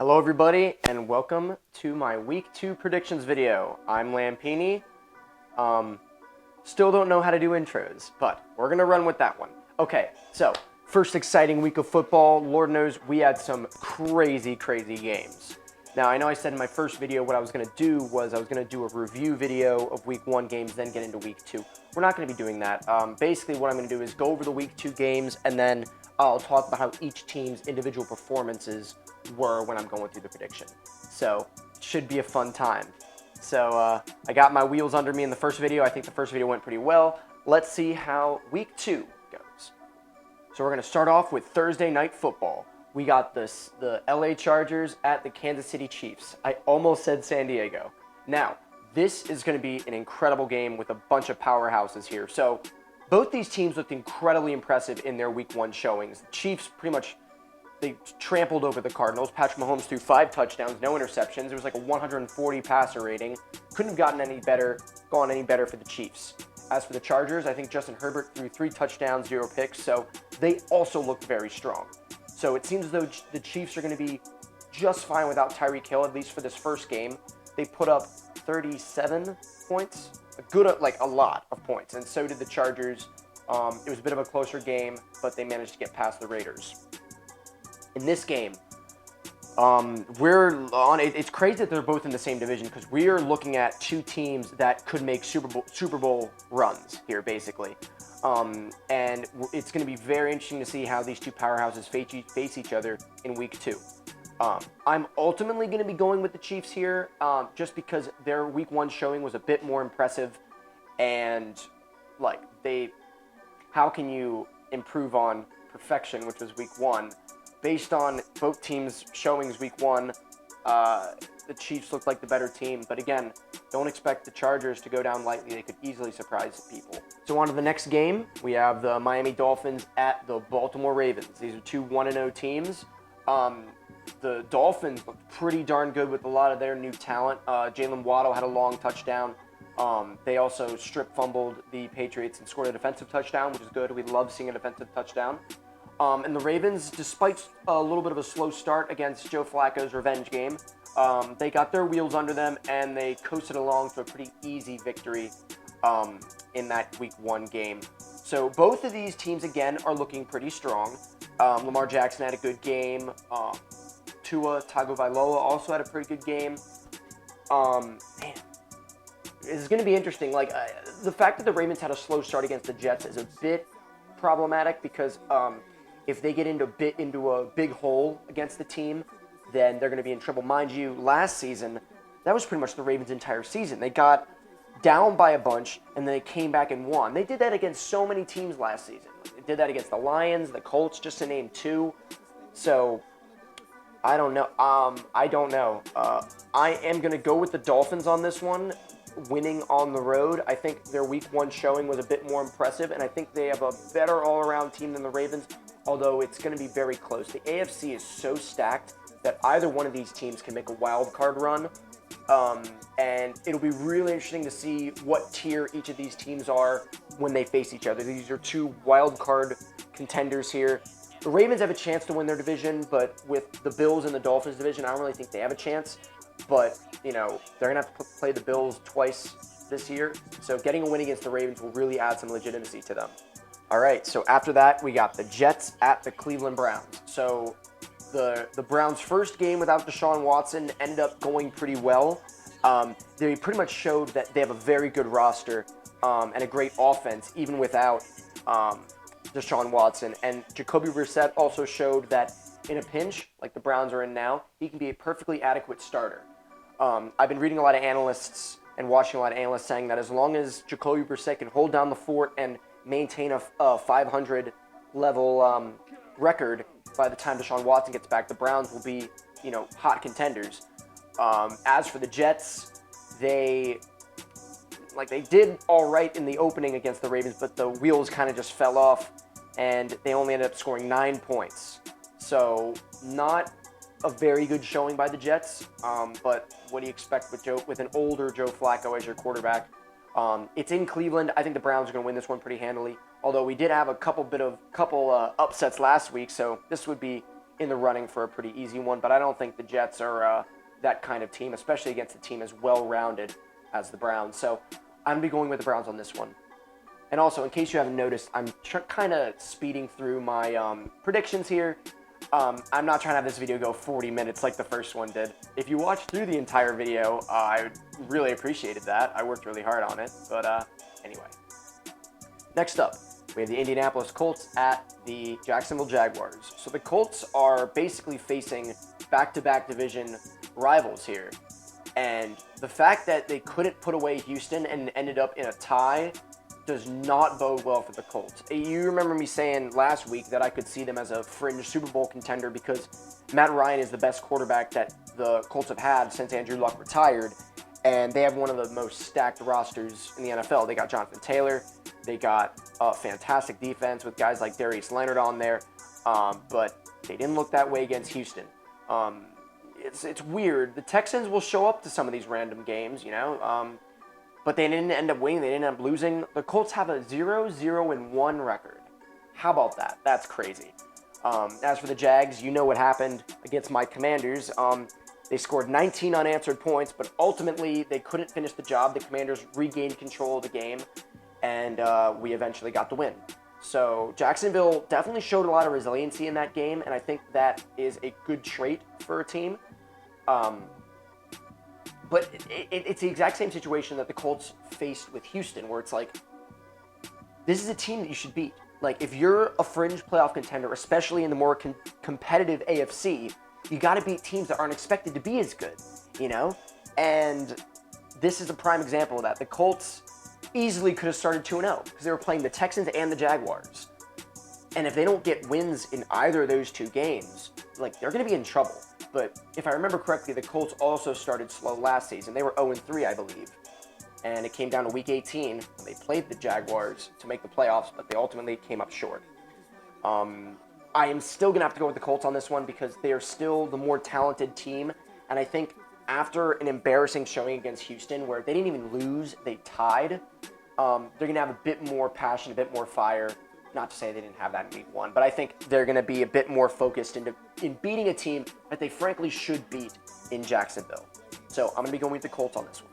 Hello everybody and welcome to my week 2 predictions video. I'm Lampini. Still don't know how to do intros, but we're going to run with that one. Okay, so first exciting week of football. Lord knows we had some crazy games. Now I know I said in my first video what I was going to do was I was going to do a review video of week 1 games, then get into week 2. We're not going to be doing that. Basically what I'm going to do is go over the week 2 games and then I'll talk about how each team's individual performances were when I'm going through the prediction. So, it should be a fun time. So, I got my wheels under me in the first video. I think the first video went pretty well. Let's see how week 2 goes. So, we're going to start off with Thursday Night Football. We got the LA Chargers at the Kansas City Chiefs. I almost said San Diego. Now, this is going to be an incredible game with a bunch of powerhouses here. So, both these teams looked incredibly impressive in their week 1 showings. The Chiefs they trampled over the Cardinals. Patrick Mahomes threw 5 touchdowns, no interceptions. It was like a 140 passer rating. Couldn't have gone any better for the Chiefs. As for the Chargers, I think Justin Herbert threw 3 touchdowns, 0 picks, so they also looked very strong. So it seems as though the Chiefs are going to be just fine without Tyreek Hill, at least for this first game. They put up 37 points, a lot of points, and so did the Chargers. It was a bit of a closer game, but they managed to get past the Raiders. In this game, it's crazy that they're both in the same division because we're looking at 2 teams that could make Super Bowl runs here, basically. And it's going to be very interesting to see how these 2 powerhouses face each other in week 2. I'm ultimately going to be going with the Chiefs here, just because their week 1 showing was a bit more impressive, and how can you improve on perfection, which was week 1? Based on both teams' showings week 1, the Chiefs looked like the better team. But again, don't expect the Chargers to go down lightly. They could easily surprise people. So on to the next game. We have the Miami Dolphins at the Baltimore Ravens. These are 2 1-0 teams. The Dolphins looked pretty darn good with a lot of their new talent. Jalen Waddle had a long touchdown. They also strip fumbled the Patriots and scored a defensive touchdown, which is good. We love seeing a defensive touchdown. And the Ravens, despite a little bit of a slow start against Joe Flacco's revenge game, they got their wheels under them and they coasted along to a pretty easy victory in that week 1 game. So both of these teams, again, are looking pretty strong. Lamar Jackson had a good game. Tua Tagovailoa also had a pretty good game. Man, this is going to be interesting. The fact that the Ravens had a slow start against the Jets is a bit problematic because if they get into a big hole against the team, then they're going to be in trouble. Mind you, last season, that was pretty much the Ravens' entire season. They got down by a bunch, and then they came back and won. They did that against so many teams last season. They did that against the Lions, the Colts, just to name 2. So, I don't know. I am going to go with the Dolphins on this one, winning on the road. I think their week 1 showing was a bit more impressive, and I think they have a better all-around team than the Ravens, although it's going to be very close. The AFC is so stacked that either one of these teams can make a wild card run, and it'll be really interesting to see what tier each of these teams are when they face each other. These are 2 wild card contenders here. The Ravens have a chance to win their division, but with the Bills and the Dolphins division, I don't really think they have a chance. But, they're going to have to play the Bills twice this year. So getting a win against the Ravens will really add some legitimacy to them. All right, so after that, we got the Jets at the Cleveland Browns. So the Browns' first game without Deshaun Watson ended up going pretty well. They pretty much showed that they have a very good roster and a great offense, even without Deshaun Watson. And Jacoby Brissett also showed that in a pinch, like the Browns are in now, he can be a perfectly adequate starter. I've been reading a lot of analysts and watching a lot of analysts saying that as long as Jacoby Brissett can hold down the fort and maintain a 500 level record by the time Deshaun Watson gets back, the Browns will be, hot contenders. As for the Jets, they did all right in the opening against the Ravens, but the wheels kind of just fell off, and they only ended up scoring 9 points. So not a very good showing by the Jets, but what do you expect with an older Joe Flacco as your quarterback? It's in Cleveland. I think the Browns are going to win this one pretty handily. Although we did have a couple upsets last week, so this would be in the running for a pretty easy one, but I don't think the Jets are that kind of team, especially against a team as well-rounded as the Browns. So I'm going to be going with the Browns on this one. And also, in case you haven't noticed, I'm kind of speeding through my predictions here. I'm not trying to have this video go 40 minutes like the first one did. If you watched through the entire video, I really appreciated that. I worked really hard on it. But anyway. Next up, we have the Indianapolis Colts at the Jacksonville Jaguars. So the Colts are basically facing back-to-back division rivals here. And the fact that they couldn't put away Houston and ended up in a tie does not bode well for the Colts. You remember me saying last week that I could see them as a fringe Super Bowl contender because Matt Ryan is the best quarterback that the Colts have had since Andrew Luck retired, and they have one of the most stacked rosters in the NFL. They got Jonathan Taylor, they got a fantastic defense with guys like Darius Leonard on there, but they didn't look that way against Houston. It's weird. The Texans will show up to some of these random games, but they didn't end up winning. They didn't end up losing. The Colts have a 0-0-1 record. How about that? That's crazy. As for the Jags, you know what happened against my Commanders. They scored 19 unanswered points, but ultimately they couldn't finish the job. The Commanders regained control of the game, and we eventually got the win. So Jacksonville definitely showed a lot of resiliency in that game, and I think that is a good trait for a team. But it's the exact same situation that the Colts faced with Houston, where it's like, this is a team that you should beat. Like, if you're a fringe playoff contender, especially in the more competitive AFC, you got to beat teams that aren't expected to be as good, And this is a prime example of that. The Colts easily could have started 2-0 because they were playing the Texans and the Jaguars. And if they don't get wins in either of those two games, like, they're going to be in trouble. But if I remember correctly, the Colts also started slow last season. They were 0-3, I believe. And it came down to Week 18 when they played the Jaguars to make the playoffs, but they ultimately came up short. I am still going to have to go with the Colts on this one because they are still the more talented team. And I think after an embarrassing showing against Houston where they didn't even lose, they tied, they're going to have a bit more passion, a bit more fire. Not to say they didn't have that in Week 1, but I think they're going to be a bit more focused in beating a team that they frankly should beat in Jacksonville. So I'm going to be going with the Colts on this one.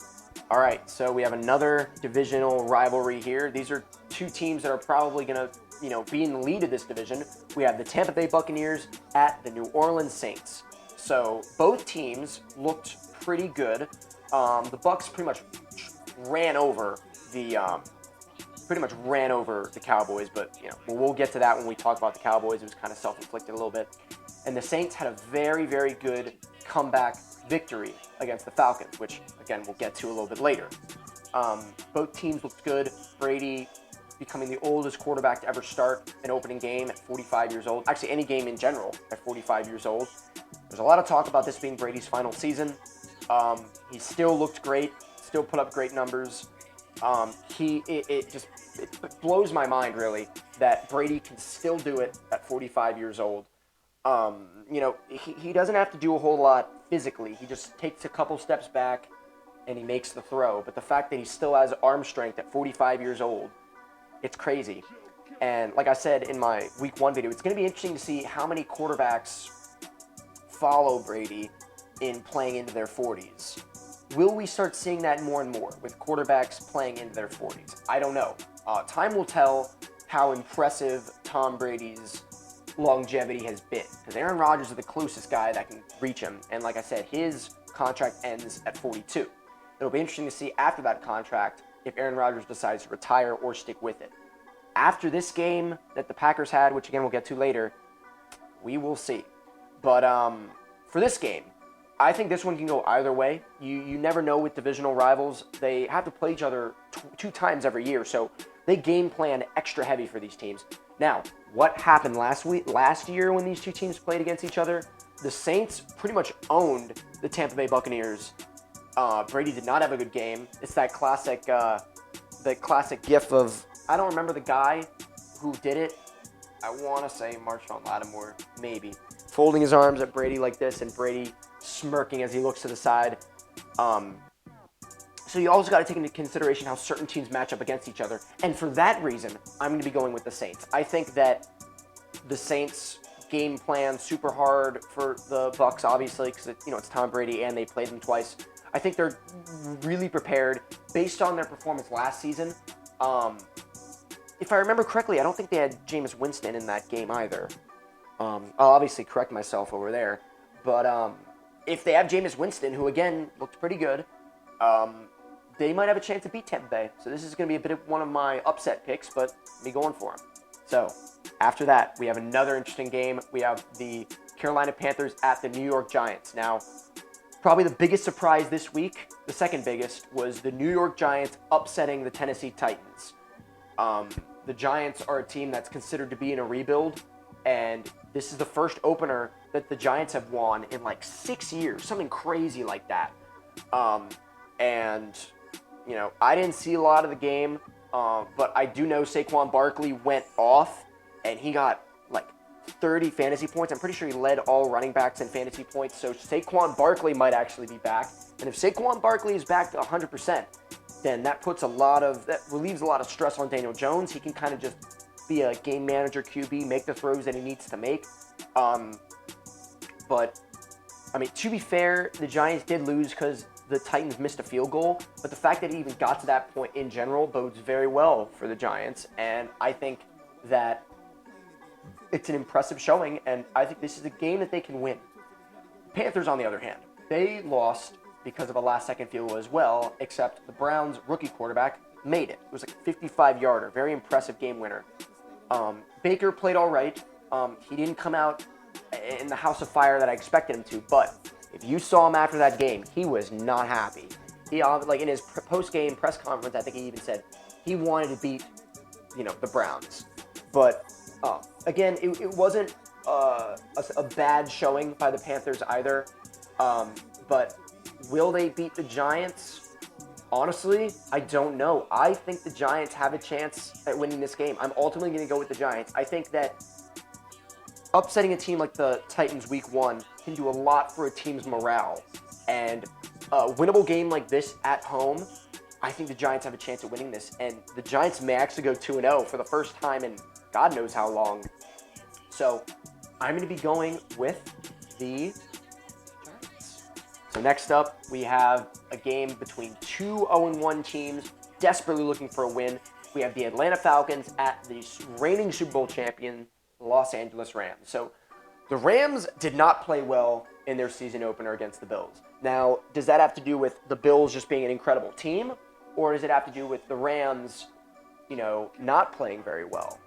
All right, so we have another divisional rivalry here. These are two teams that are probably going to, be in the lead of this division. We have the Tampa Bay Buccaneers at the New Orleans Saints. So both teams looked pretty good. The Bucs pretty much ran over the Cowboys, but we'll get to that when we talk about the Cowboys. It was kind of self-inflicted a little bit. And the Saints had a very, very good comeback victory against the Falcons, which, again, we'll get to a little bit later. Both teams looked good. Brady becoming the oldest quarterback to ever start an opening game at 45 years old. Actually, any game in general at 45 years old. There's a lot of talk about this being Brady's final season. He still looked great, still put up great numbers. It blows my mind, really, that Brady can still do it at 45 years old. He doesn't have to do a whole lot physically. He just takes a couple steps back and he makes the throw. But the fact that he still has arm strength at 45 years old, it's crazy. And like I said in my Week 1 video, it's going to be interesting to see how many quarterbacks follow Brady in playing into their 40s. Will we start seeing that more and more with quarterbacks playing into their 40s? I don't know. Time will tell how impressive Tom Brady's longevity has been. Because Aaron Rodgers is the closest guy that can reach him. And like I said, his contract ends at 42. It'll be interesting to see after that contract if Aaron Rodgers decides to retire or stick with it. After this game that the Packers had, which again we'll get to later, we will see. But for this game, I think this one can go either way. You never know with divisional rivals. They have to play each other two times every year, so they game plan extra heavy for these teams. Now, what happened last year when these two teams played against each other? The Saints pretty much owned the Tampa Bay Buccaneers. Brady did not have a good game. It's that classic gif of, I don't remember the guy who did it. I want to say Marshawn Lattimore, maybe. Folding his arms at Brady like this, and Brady smirking as he looks to the side. So you also got to take into consideration how certain teams match up against each other. And for that reason, I'm going to be going with the Saints. I think that the Saints game plan super hard for the Bucs, obviously, because it's Tom Brady and they played them twice. I think they're really prepared based on their performance last season. If I remember correctly, I don't think they had Jameis Winston in that game either. I'll obviously correct myself over there. But if they have Jameis Winston, who again looked pretty good, they might have a chance to beat Tampa Bay. So this is going to be a bit of one of my upset picks, but me going for them. So after that, we have another interesting game. We have the Carolina Panthers at the New York Giants. Now, probably the biggest surprise this week, the second biggest, was the New York Giants upsetting the Tennessee Titans. The Giants are a team that's considered to be in a rebuild, and this is the first opener that the Giants have won in like 6 years, something crazy like that. I didn't see a lot of the game, but I do know Saquon Barkley went off, and he got like 30 fantasy points. I'm pretty sure he led all running backs in fantasy points, so Saquon Barkley might actually be back. And if Saquon Barkley is back to 100%, then that relieves a lot of stress on Daniel Jones. He can kind of just be a game manager QB, make the throws that he needs to make. But, I mean, to be fair, the Giants did lose because the Titans missed a field goal. But the fact that it even got to that point in general bodes very well for the Giants. And I think that it's an impressive showing, and I think this is a game that they can win. Panthers, on the other hand, they lost because of a last-second field goal as well, except the Browns' rookie quarterback made it. It was like a 55-yarder, very impressive game winner. Baker played all right. He didn't come out in the house of fire that I expected him to, but if you saw him after that game, he was not happy. He, like in his post-game press conference, I think he even said he wanted to beat, the Browns. But again, it wasn't a bad showing by the Panthers either. But will they beat the Giants? Honestly, I don't know. I think the Giants have a chance at winning this game. I'm ultimately going to go with the Giants. I think that upsetting a team like the Titans week 1 can do a lot for a team's morale. And a winnable game like this at home, I think the Giants have a chance at winning this. And the Giants may actually go 2-0 for the first time in God knows how long. So I'm going to be going with the Giants. So next up, we have a game between two 0-1 teams desperately looking for a win. We have the Atlanta Falcons at the reigning Super Bowl champion, Los Angeles Rams. So the Rams did not play well in their season opener against the Bills. Now, does that have to do with the Bills just being an incredible team? Or does it have to do with the Rams, not playing very well?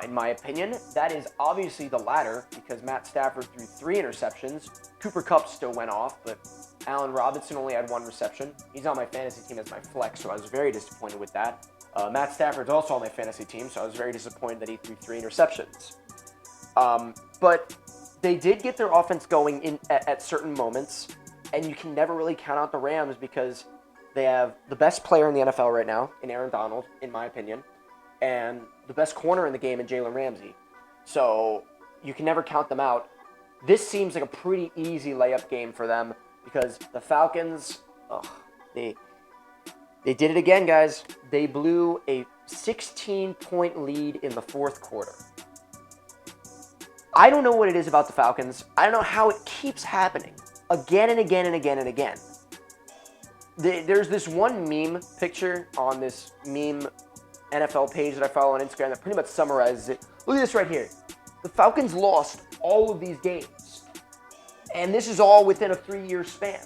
In my opinion, that is obviously the latter, because Matt Stafford threw 3 interceptions. Cooper Kupp still went off, but Allen Robinson only had 1 reception. He's on my fantasy team as my flex, so I was very disappointed with that. Matt Stafford's also on my fantasy team, so I was very disappointed that he threw 3 interceptions. But they did get their offense going in at certain moments, and you can never really count out the Rams because they have the best player in the NFL right now, in Aaron Donald, in my opinion, and the best corner in the game in Jalen Ramsey. So you can never count them out. This seems like a pretty easy layup game for them because the Falcons, they did it again, guys. They blew a 16-point lead in the fourth quarter. I don't know what it is about the Falcons. I don't know how it keeps happening again and again and again and again. There's this one meme picture on this meme NFL page that I follow on Instagram that pretty much summarizes it. Look at this right here. The Falcons lost all of these games. And this is all within a 3-year span.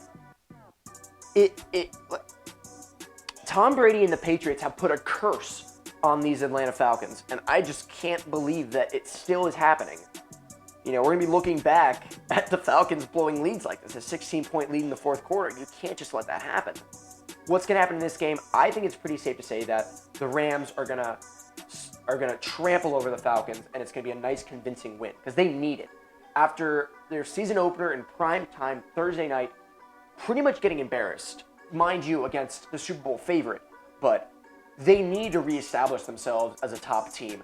Tom Brady and the Patriots have put a curse on these Atlanta Falcons, and I just can't believe that it still is happening. We're going to be looking back at the Falcons blowing leads like this, a 16-point lead in the fourth quarter. You can't just let that happen. What's going to happen in this game? I think it's pretty safe to say that the Rams are going to trample over the Falcons, and it's going to be a nice, convincing win because they need it. After their season opener in prime time Thursday night, pretty much getting embarrassed, mind you, against the Super Bowl favorite, but they need to reestablish themselves as a top team.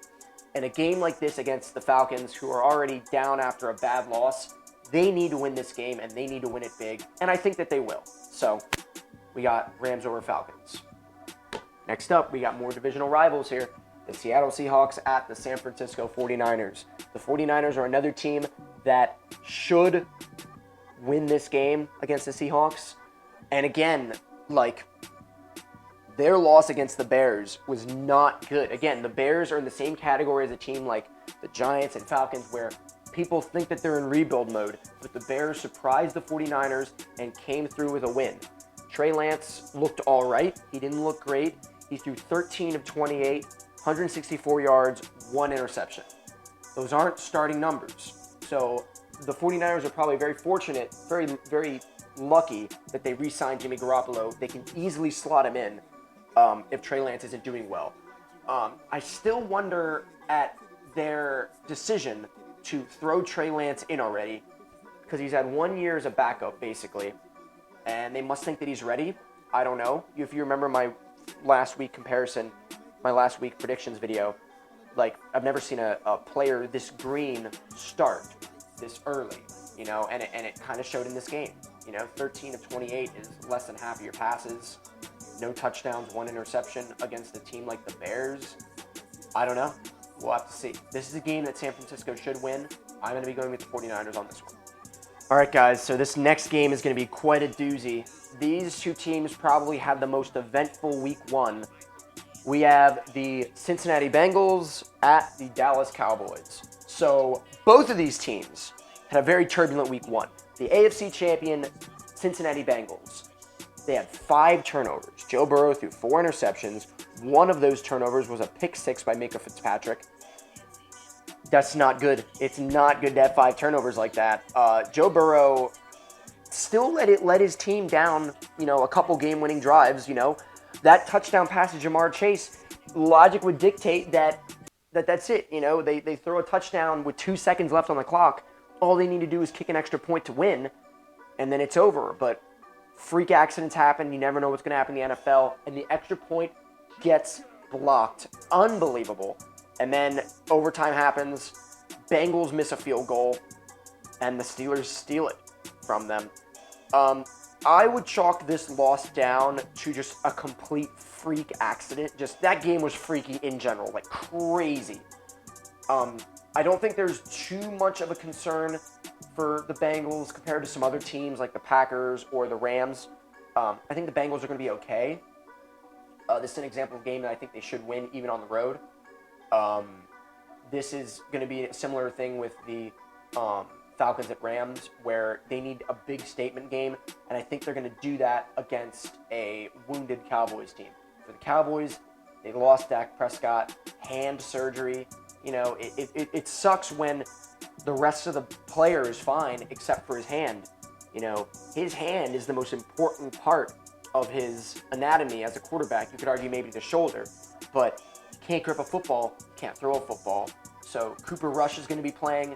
And a game like this against the Falcons, who are already down after a bad loss, they need to win this game, and they need to win it big, and I think that they will. So we got Rams over Falcons. Next up, we got more divisional rivals here. The Seattle Seahawks at the San Francisco 49ers. The 49ers are another team that should win this game against the Seahawks. And again, like, their loss against the Bears was not good. Again, the Bears are in the same category as a team like the Giants and Falcons where people think that they're in rebuild mode, but the Bears surprised the 49ers and came through with a win. Trey Lance looked all right. He didn't look great. He threw 13 of 28, 164 yards, 1 interception. Those aren't starting numbers. So the 49ers are probably very fortunate, very, very lucky that they re-signed Jimmy Garoppolo. They can easily slot him in if Trey Lance isn't doing well. I still wonder at their decision to throw Trey Lance in already because he's had 1 year as a backup, basically, and they must think that he's ready. I don't know. If you remember my last week predictions video, like, I've never seen a player this green start this early, you know, and it kind of showed in this game. You know, 13 of 28 is less than half of your passes. No touchdowns, 1 interception against a team like the Bears. I don't know. We'll have to see. This is a game that San Francisco should win. I'm going to be going with the 49ers on this one. All right, guys, so this next game is going to be quite a doozy. These two teams probably have the most eventful week 1. We have the Cincinnati Bengals at the Dallas Cowboys. So both of these teams had a very turbulent week 1. The AFC champion Cincinnati Bengals, they had 5 turnovers. Joe Burrow threw 4 interceptions. One of those turnovers was a pick 6 by Micah Fitzpatrick. That's not good. It's not good to have 5 turnovers like that. Joe Burrow still let his team down, you know, a couple game-winning drives, you know. That touchdown pass to Jamar Chase, logic would dictate that's it. You know, they throw a touchdown with 2 seconds left on the clock. All they need to do is kick an extra point to win, and then it's over. But freak accidents happen. You never know what's going to happen in the NFL, and the extra point gets blocked. Unbelievable. And then overtime happens. Bengals miss a field goal, and the Steelers steal it from them. I would chalk this loss down to just a complete freak accident. Just that game was freaky in general, like crazy. I don't think there's too much of a concern for the Bengals compared to some other teams like the Packers or the Rams. I think the Bengals are going to be okay. This is an example of a game that I think they should win even on the road. This is going to be a similar thing with the Falcons at Rams, where they need a big statement game, and I think they're going to do that against a wounded Cowboys team. For the Cowboys, they lost Dak Prescott, hand surgery. You know, it sucks when the rest of the player is fine except for his hand. You know, his hand is the most important part of his anatomy as a quarterback. You could argue maybe the shoulder, but you can't grip a football, can't throw a football. So Cooper Rush is going to be playing.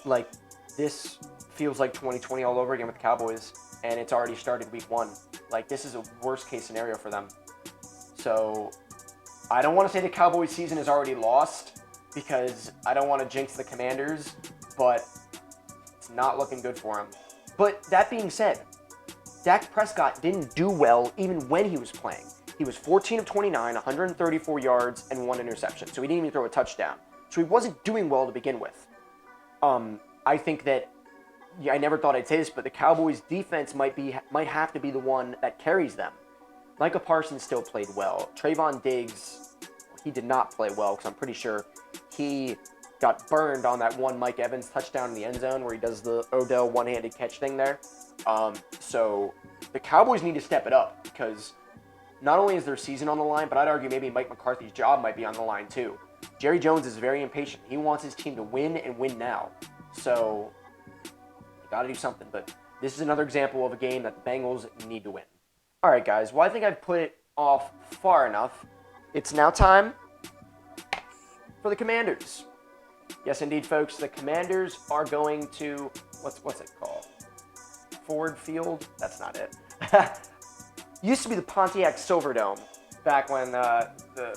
Like, this feels like 2020 all over again with the Cowboys, and it's already started week 1. Like, this is a worst case scenario for them. So I don't want to say the Cowboys season is already lost because I don't want to jinx the Commanders, but it's not looking good for them. But that being said, Dak Prescott didn't do well even when he was playing. He was 14 of 29, 134 yards, and 1 interception. So he didn't even throw a touchdown. So he wasn't doing well to begin with. I think that, I never thought I'd say this, but the Cowboys' defense might have to be the one that carries them. Micah Parsons still played well. Trayvon Diggs, he did not play well because I'm pretty sure he got burned on that one Mike Evans touchdown in the end zone where he does the Odell one-handed catch thing there. So the Cowboys need to step it up because not only is their season on the line, but I'd argue maybe Mike McCarthy's job might be on the line too. Jerry Jones is very impatient. He wants his team to win and win now. So you got to do something. But this is another example of a game that the Bengals need to win. All right, guys. Well, I think I've put it off far enough. It's now time for the Commanders. Yes, indeed, folks. The Commanders are going to, what's it called? Ford Field? That's not it. Used to be the Pontiac Silverdome back when the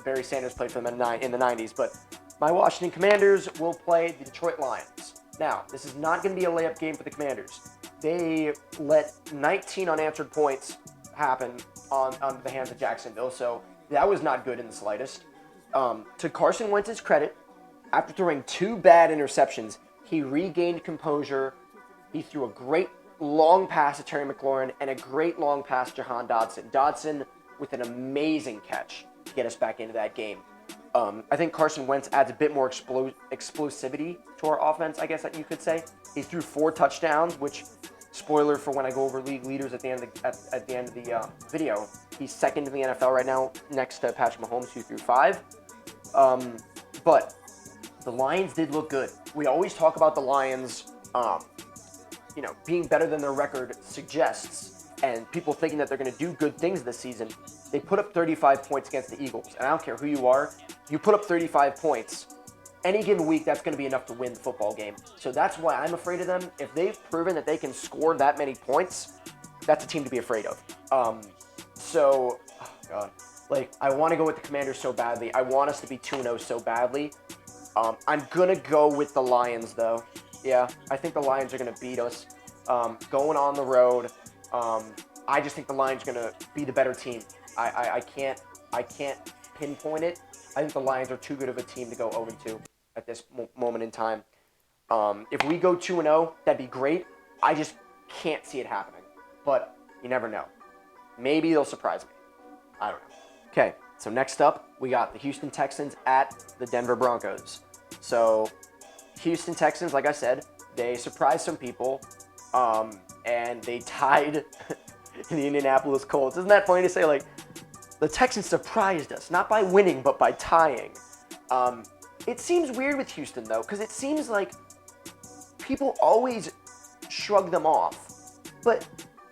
Barry Sanders played for them in the 90s. But my Washington Commanders will play the Detroit Lions. Now, this is not going to be a layup game for the Commanders. They let 19 unanswered points happen on the hands of Jacksonville, so that was not good in the slightest. To Carson Wentz's credit, After throwing 2 bad interceptions, he regained composure. He threw a great long pass to Terry McLaurin and a great long pass to Jahan Dotson. Dotson with an amazing catch to get us back into that game. I think Carson Wentz adds a bit more explosivity to our offense, I guess that you could say. He threw 4 touchdowns, which, spoiler for when I go over league leaders at the end of the video, he's second in the NFL right now, next to Patrick Mahomes, who threw 5. But the Lions did look good. We always talk about the Lions, being better than their record suggests, and people thinking that they're going to do good things this season. They put up 35 points against the Eagles, and I don't care who you are, you put up 35 points, any given week, that's going to be enough to win the football game. So that's why I'm afraid of them. If they've proven that they can score that many points, that's a team to be afraid of. I want to go with the Commanders so badly. I want us to be 2-0 so badly. I'm going to go with the Lions, though. Yeah, I think the Lions are going to beat us. Going on the road, I just think the Lions are going to be the better team. I can't pinpoint it. I think the Lions are too good of a team to go 0-2 at this moment in time. If we go 2-0, that'd be great. I just can't see it happening. But you never know. Maybe they'll surprise me. I don't know. Okay, so next up, we got the Houston Texans at the Denver Broncos. So, Houston Texans, like I said, they surprised some people, and they tied the Indianapolis Colts. Isn't that funny to say, the Texans surprised us, not by winning, but by tying. It seems weird with Houston, though, because it seems like people always shrug them off. But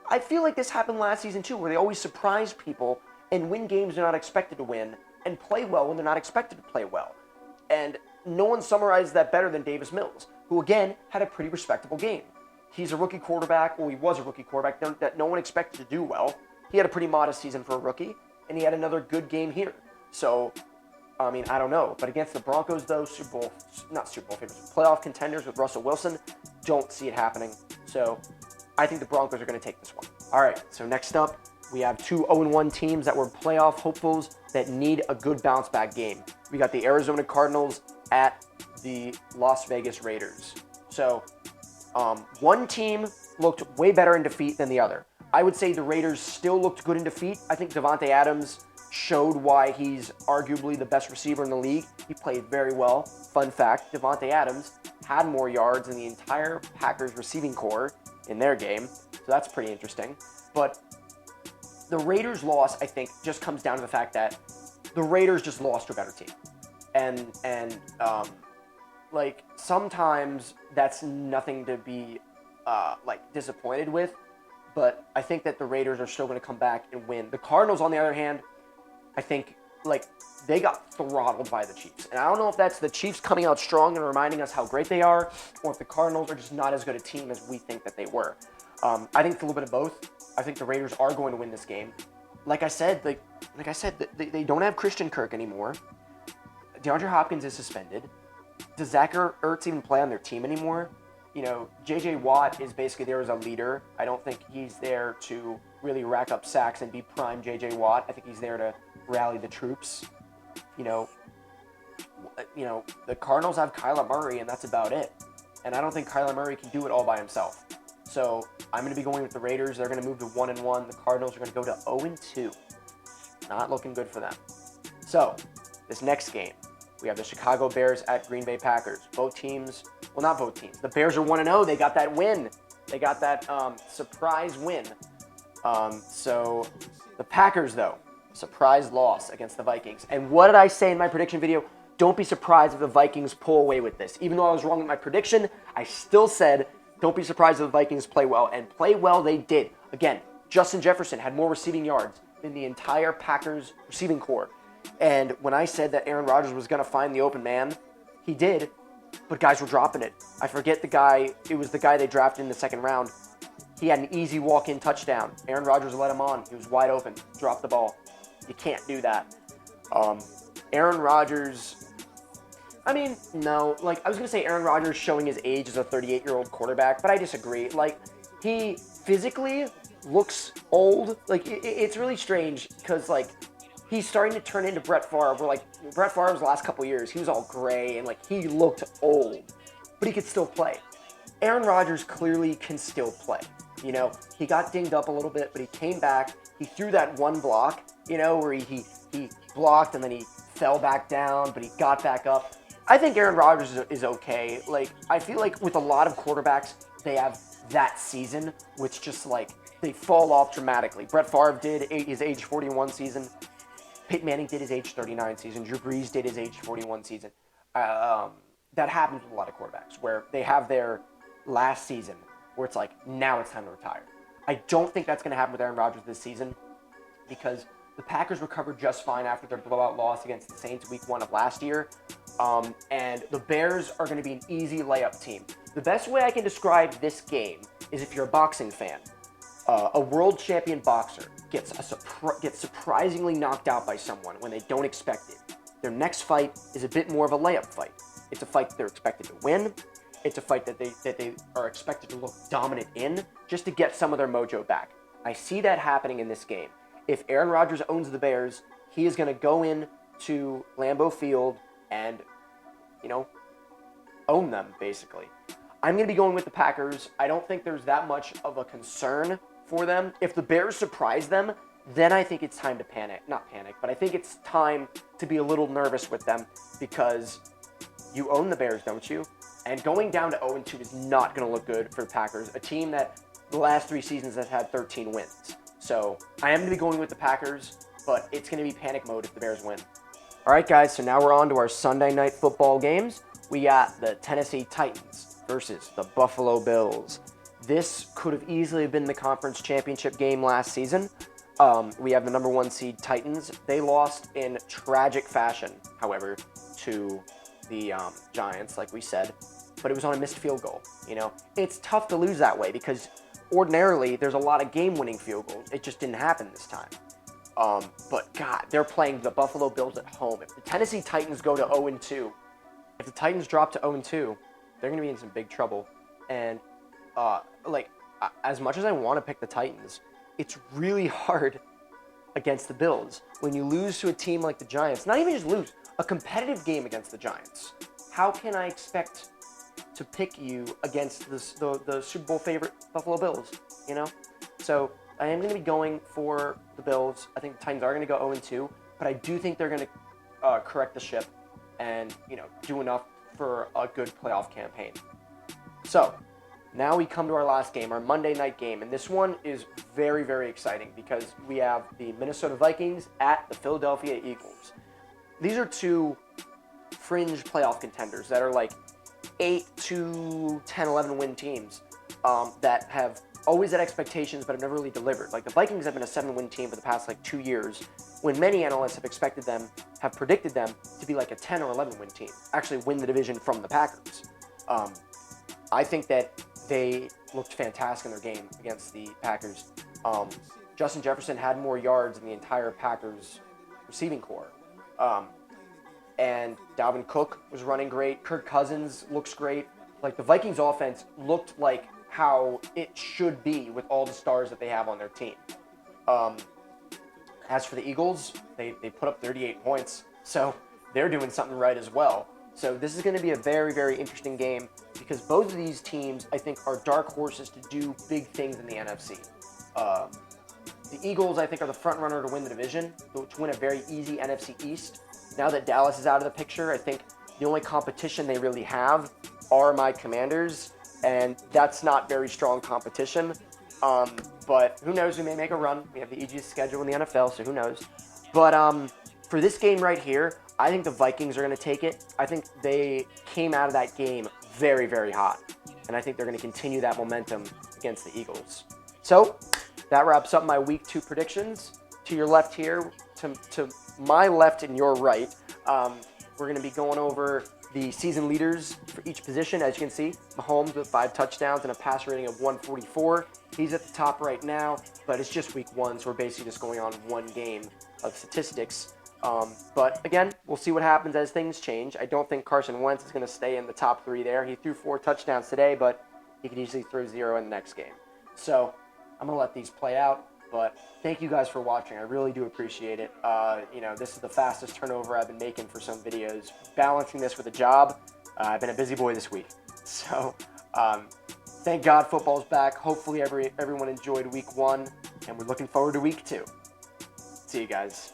I feel like this happened last season, too, where they always surprise people and win games they're not expected to win and play well when they're not expected to play well. And no one summarized that better than Davis Mills, who, again, had a pretty respectable game. He's a rookie quarterback. Well, he was a rookie quarterback that no one expected to do well. He had a pretty modest season for a rookie, and he had another good game here. So, I don't know. But against the Broncos, though, playoff contenders with Russell Wilson, don't see it happening. So, I think the Broncos are going to take this one. All right, so next up, we have 2 0-1 teams that were playoff hopefuls that need a good bounce-back game. We got the Arizona Cardinals at the Las Vegas Raiders. So, one team looked way better in defeat than the other. I would say the Raiders still looked good in defeat. I think Davante Adams showed why he's arguably the best receiver in the league. He played very well. Fun fact, Davante Adams had more yards than the entire Packers receiving corps in their game. So that's pretty interesting. But the Raiders' loss, I think, just comes down to the fact that the Raiders just lost to a better team. And sometimes that's nothing to be, disappointed with. But I think that the Raiders are still going to come back and win. The Cardinals, on the other hand, I think, they got throttled by the Chiefs. And I don't know if that's the Chiefs coming out strong and reminding us how great they are, or if the Cardinals are just not as good a team as we think that they were. I think it's a little bit of both. I think the Raiders are going to win this game. Like I said, they don't have Christian Kirk anymore. DeAndre Hopkins is suspended. Does Zach Ertz even play on their team anymore? J.J. Watt is basically there as a leader. I don't think he's there to really rack up sacks and be prime J.J. Watt. I think he's there to rally the troops. The Cardinals have Kyler Murray, and that's about it. And I don't think Kyler Murray can do it all by himself. So I'm going to be going with the Raiders. They're going to move to 1-1. The Cardinals are going to go to 0-2. Not looking good for them. So this next game, we have the Chicago Bears at Green Bay Packers. Both teams, well, not both teams. The Bears are 1-0. They got that win. They got that surprise win. So the Packers, though, surprise loss against the Vikings. And what did I say in my prediction video? Don't be surprised if the Vikings pull away with this. Even though I was wrong with my prediction, I still said don't be surprised if the Vikings play well. And play well they did. Again, Justin Jefferson had more receiving yards than the entire Packers receiving corps. And when I said that Aaron Rodgers was going to find the open man, he did, but guys were dropping it. I forget the guy. It was the guy they drafted in the second round. He had an easy walk-in touchdown. Aaron Rodgers let him on. He was wide open. Dropped the ball. You can't do that. Aaron Rodgers, no. I was going to say Aaron Rodgers showing his age as a 38-year-old quarterback, but I disagree. He physically looks old. It's really strange because, he's starting to turn into Brett Favre. Where like Brett Favre's the last couple years, he was all gray and like he looked old, but he could still play. Aaron Rodgers clearly can still play. You know, he got dinged up a little bit, but he came back. He threw that one block, you know, where he blocked and then he fell back down, but he got back up. I think Aaron Rodgers is okay. Like, I feel like with a lot of quarterbacks, they have that season, which just like they fall off dramatically. Brett Favre did his age 41 season. Peyton Manning did his age 39 season. Drew Brees did his age 41 season. That happens with a lot of quarterbacks where they have their last season where it's like, now it's time to retire. I don't think that's going to happen with Aaron Rodgers this season because the Packers recovered just fine after their blowout loss against the Saints week 1 of last year. And the Bears are going to be an easy layup team. The best way I can describe this game is if you're a boxing fan. A world champion boxer gets surprisingly knocked out by someone when they don't expect it. Their next fight is a bit more of a layup fight. It's a fight that they're expected to win. It's a fight that they are expected to look dominant in just to get some of their mojo back. I see that happening in this game. If Aaron Rodgers owns the Bears, he is going to go in to Lambeau Field and, you know, own them, basically. I'm going to be going with the Packers. I don't think there's that much of a concern for them. If the Bears surprise them, then I think it's time to panic. Not panic, but I think it's time to be a little nervous with them because you own the Bears, don't you? And going down to 0-2 is not going to look good for the Packers, a team that the last 3 seasons has had 13 wins. So I am going to be going with the Packers, but it's going to be panic mode if the Bears win. All right, guys, so now we're on to our Sunday night football games. We got the Tennessee Titans versus the Buffalo Bills. This could have easily been the conference championship game last season. We have the number 1 seed Titans. They lost in tragic fashion, however, to the Giants, like we said, but it was on a missed field goal. You know, it's tough to lose that way because ordinarily there's a lot of game-winning field goals. It just didn't happen this time. But God, they're playing the Buffalo Bills at home. If the Tennessee Titans go to 0-2, if the Titans drop to 0-2, they're going to be in some big trouble. And as much as I want to pick the Titans, it's really hard against the Bills. When you lose to a team like the Giants, not even just lose, a competitive game against the Giants, how can I expect to pick you against the Super Bowl favorite Buffalo Bills, you know? So I am going to be going for the Bills. I think the Titans are going to go 0-2, but I do think they're going to correct the ship and, you know, do enough for a good playoff campaign. So now we come to our last game, our Monday night game, and this one is very, very exciting because we have the Minnesota Vikings at the Philadelphia Eagles. These are 2 fringe playoff contenders that are like 8 to 10, 11 win teams that have always had expectations but have never really delivered. Like the Vikings have been a 7-win team for the past like 2 years when many analysts have predicted them to be like a 10 or 11 win team, actually win the division from the Packers. I think that they looked fantastic in their game against the Packers. Justin Jefferson had more yards in the entire Packers receiving corps. And Dalvin Cook was running great. Kirk Cousins looks great. Like the Vikings offense looked like how it should be with all the stars that they have on their team. As for the Eagles, they put up 38 points. So they're doing something right as well. So this is going to be a very, very interesting game because both of these teams, I think, are dark horses to do big things in the NFC. The Eagles, I think, are the front runner to win the division, to win a very easy NFC East. Now that Dallas is out of the picture, I think the only competition they really have are my Commanders, and that's not very strong competition. But who knows? We may make a run. We have the easiest schedule in the NFL, so who knows? But for this game right here, I think the Vikings are going to take it. I think they came out of that game very, very hot, and I think they're going to continue that momentum against the Eagles. So that wraps up my Week 2 predictions. To your left here, to my left and your right, we're going to be going over the season leaders for each position. As you can see, Mahomes with 5 touchdowns and a passer rating of 144. He's at the top right now, but it's just week 1, so we're basically just going on one game of statistics. But again, we'll see what happens as things change. I don't think Carson Wentz is going to stay in the top 3 there. He threw 4 touchdowns today, but he could easily throw 0 in the next game. So I'm going to let these play out. But thank you guys for watching. I really do appreciate it. This is the fastest turnover I've been making for some videos. Balancing this with a job, I've been a busy boy this week. So thank God football's back. Hopefully everyone enjoyed week 1, and we're looking forward to week 2. See you guys.